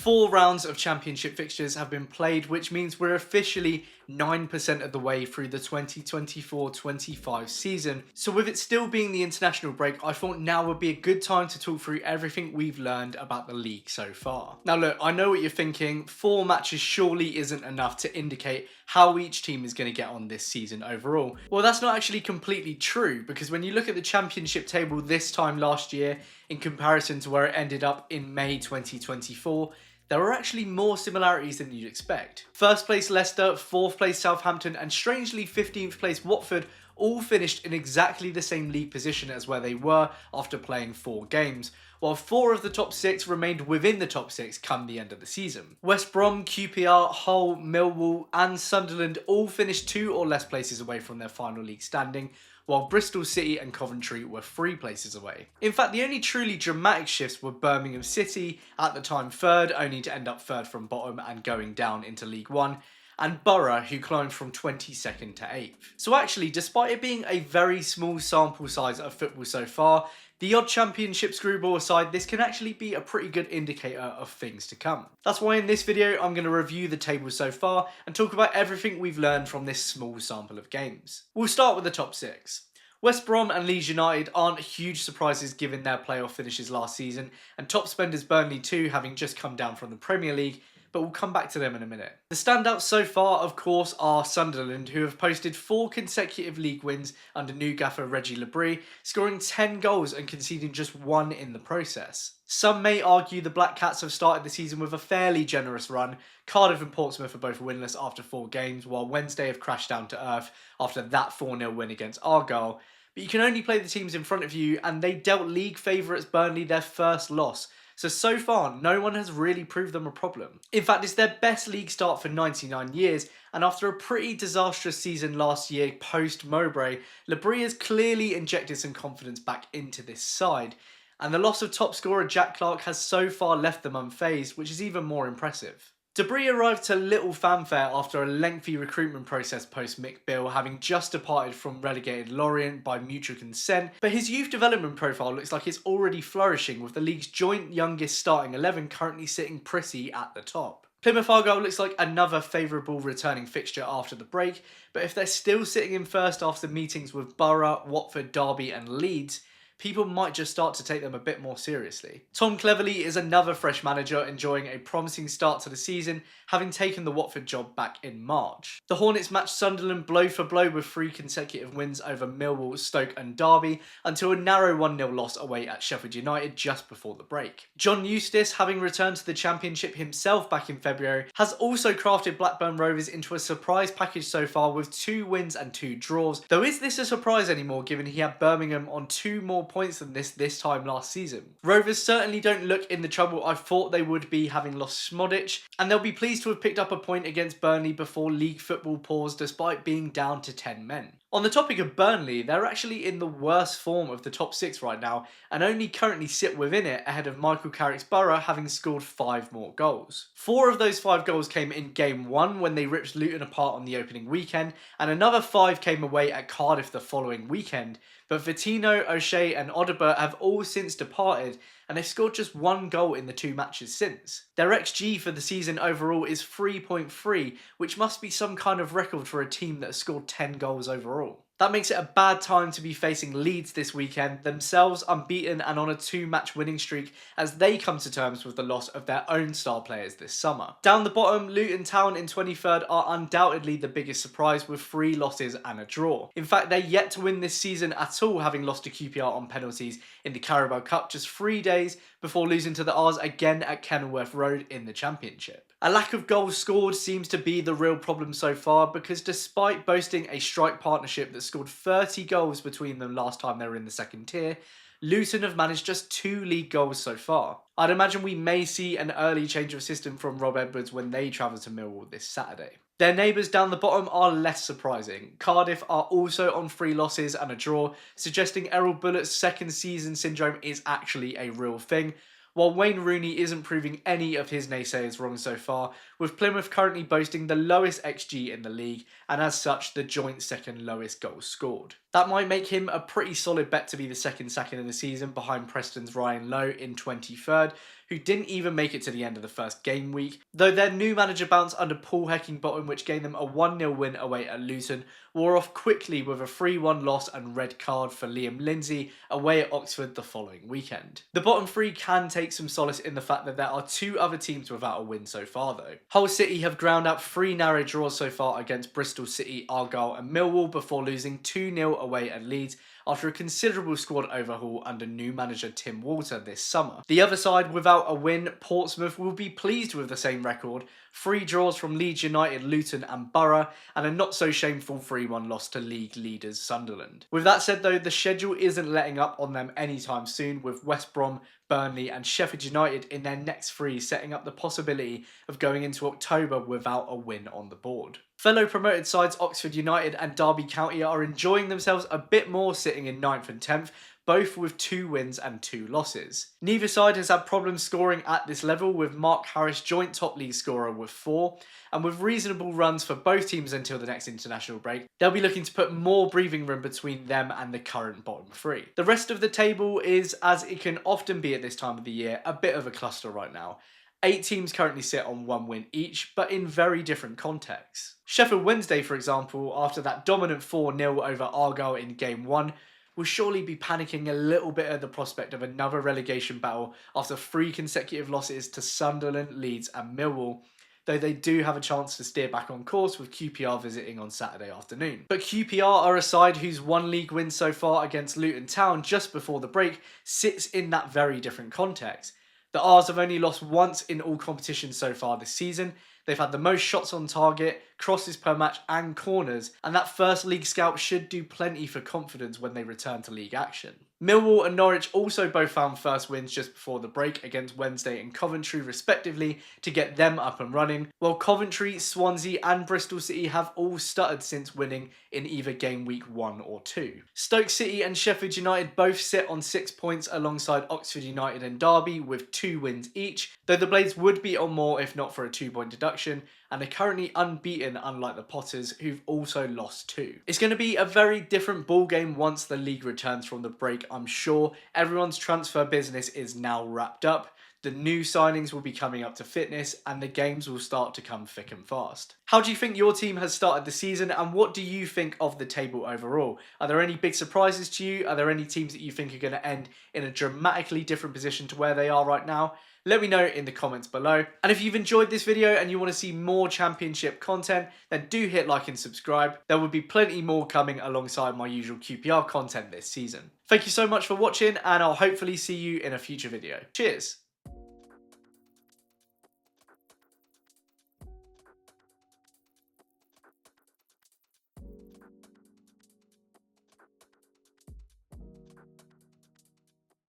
4 rounds of championship fixtures have been played, which means we're officially 9% of the way through the 2024-25 season. So with it still being the international break, I thought now would be a good time to talk through everything we've learned about the league so far. Now look, I know what you're thinking, 4 matches surely isn't enough to indicate how each team is going to get on this season overall. Well, that's not actually completely true, because when you look at the championship table this time last year in comparison to where it ended up in May 2024, there are actually more similarities than you'd expect. First place Leicester, 4th place Southampton, and strangely 15th place Watford all finished in exactly the same league position as where they were after playing 4 games, while 4 of the top 6 remained within the top 6 come the end of the season. West Brom, QPR, Hull, Millwall and Sunderland all finished 2 or less places away from their final league standing, while Bristol City and Coventry were 3 places away. In fact, the only truly dramatic shifts were Birmingham City, at the time 3rd, only to end up 3rd from bottom and going down into League One, and Borough, who climbed from 22nd to 8th. So actually, despite it being a very small sample size of football so far, the odd championship screwball aside, this can actually be a pretty good indicator of things to come. That's why in this video, I'm going to review the table so far and talk about everything we've learned from this small sample of games. We'll start with the top 6. West Brom and Leeds United aren't huge surprises given their playoff finishes last season, and top spenders Burnley too, having just come down from the Premier League, but we'll come back to them in a minute. The standouts so far, of course, are Sunderland, who have posted 4 consecutive league wins under new gaffer Reggie Labrie, scoring 10 goals and conceding just 1 in the process. Some may argue the Black Cats have started the season with a fairly generous run. Cardiff and Portsmouth are both winless after 4 games, while Wednesday have crashed down to earth after that 4-0 win against Argyle. But you can only play the teams in front of you, and they dealt league favourites Burnley their first loss. So far, no one has really proved them a problem. In fact, it's their best league start for 99 years, and after a pretty disastrous season last year post-Mowbray, Labrie has clearly injected some confidence back into this side, and the loss of top scorer Jack Clarke has so far left them unfazed, which is even more impressive. Debris arrived to little fanfare after a lengthy recruitment process post-Midtable, having just departed from relegated Lorient by mutual consent, but his youth development profile looks like it's already flourishing, with the league's joint youngest starting 11 currently sitting pretty at the top. Plymouth Argyle looks like another favourable returning fixture after the break, but if they're still sitting in first after meetings with Borough, Watford, Derby and Leeds, people might just start to take them a bit more seriously. Tom Cleverley is another fresh manager enjoying a promising start to the season, having taken the Watford job back in March. The Hornets matched Sunderland blow for blow with 3 consecutive wins over Millwall, Stoke and Derby, until a narrow 1-0 loss away at Sheffield United just before the break. John Eustace, having returned to the Championship himself back in February, has also crafted Blackburn Rovers into a surprise package so far with 2 wins and 2 draws, though is this a surprise anymore given he had Birmingham on 2 more points than this time last season. Rovers certainly don't look in the trouble I thought they would be, having lost Smodic, and they'll be pleased to have picked up a point against Burnley before league football paused despite being down to 10 men. On the topic of Burnley, they're actually in the worst form of the top 6 right now and only currently sit within it ahead of Michael Carrick's Borough, having scored 5 more goals. 4 of those 5 goals came in game 1 when they ripped Luton apart on the opening weekend, and another 5 came away at Cardiff the following weekend, but Vitino, O'Shea and Odobert have all since departed, and they've scored just 1 goal in the 2 matches since. Their XG for the season overall is 3.3, which must be some kind of record for a team that has scored 10 goals overall. That makes it a bad time to be facing Leeds this weekend, themselves unbeaten and on a 2-match winning streak, as they come to terms with the loss of their own star players this summer. Down the bottom, Luton Town in 23rd are undoubtedly the biggest surprise with 3 losses and a draw. In fact, they're yet to win this season at all, having lost to QPR on penalties in the Carabao Cup just 3 days before losing to the R's again at Kenilworth Road in the Championship. A lack of goals scored seems to be the real problem so far, because despite boasting a strike partnership that scored 30 goals between them last time they were in the 2nd tier, Luton have managed just 2 league goals so far. I'd imagine we may see an early change of system from Rob Edwards when they travel to Millwall this Saturday. Their neighbours down the bottom are less surprising. Cardiff are also on 3 losses and a draw, suggesting Errol Bullett's 2nd season syndrome is actually a real thing, while Wayne Rooney isn't proving any of his naysayers wrong so far, with Plymouth currently boasting the lowest XG in the league, and as such the joint 2nd lowest goals scored. That might make him a pretty solid bet to be the 2nd sacking in the season, behind Preston's Ryan Lowe in 23rd, who didn't even make it to the end of the first game week, though their new manager bounce under Paul Heckingbottom, which gained them a 1-0 win away at Luton, wore off quickly with a 3-1 loss and red card for Liam Lindsay away at Oxford the following weekend. The bottom three can take some solace in the fact that there are 2 other teams without a win so far though. Hull City have ground out 3 narrow draws so far against Bristol City, Argyle and Millwall before losing 2-0 away at Leeds after a considerable squad overhaul under new manager Tim Walter this summer. The other side without a win, Portsmouth, will be pleased with the same record, 3 draws from Leeds United, Luton and Borough, and a not so shameful 3-1 loss to league leaders Sunderland. With that said though, the schedule isn't letting up on them anytime soon, with West Brom, Burnley and Sheffield United in their next 3 setting up the possibility of going into October without a win on the board. Fellow promoted sides Oxford United and Derby County are enjoying themselves a bit more, sitting in 9th and 10th, both with 2 wins and 2 losses. Neither side has had problems scoring at this level, with Mark Harris joint top league scorer with 4, and with reasonable runs for both teams until the next international break, they'll be looking to put more breathing room between them and the current bottom 3. The rest of the table is, as it can often be at this time of the year, a bit of a cluster right now. 8 teams currently sit on 1 win each, but in very different contexts. Sheffield Wednesday, for example, after that dominant 4-0 over Argyle in Game 1, will surely be panicking a little bit at the prospect of another relegation battle after 3 consecutive losses to Sunderland, Leeds and Millwall, though they do have a chance to steer back on course with QPR visiting on Saturday afternoon. But QPR are a side whose 1 league win so far against Luton Town just before the break sits in that very different context. The R's have only lost once in all competitions so far this season. They've had the most shots on target, crosses per match and corners, and that first league scalp should do plenty for confidence when they return to league action. Millwall and Norwich also both found first wins just before the break against Wednesday and Coventry respectively to get them up and running, while Coventry, Swansea and Bristol City have all stuttered since winning in either game week 1 or 2. Stoke City and Sheffield United both sit on 6 points alongside Oxford United and Derby with 2 wins each, though the Blades would be on more if not for a 2-point deduction, and are currently unbeaten unlike the Potters, who've also lost 2. It's going to be a very different ballgame once the league returns from the break, I'm sure. Everyone's transfer business is now wrapped up, the new signings will be coming up to fitness, and the games will start to come thick and fast. How do you think your team has started the season, and what do you think of the table overall? Are there any big surprises to you? Are there any teams that you think are going to end in a dramatically different position to where they are right now? Let me know in the comments below. And if you've enjoyed this video and you want to see more championship content, then do hit like and subscribe. There will be plenty more coming alongside my usual QPR content this season. Thank you so much for watching, and I'll hopefully see you in a future video. Cheers!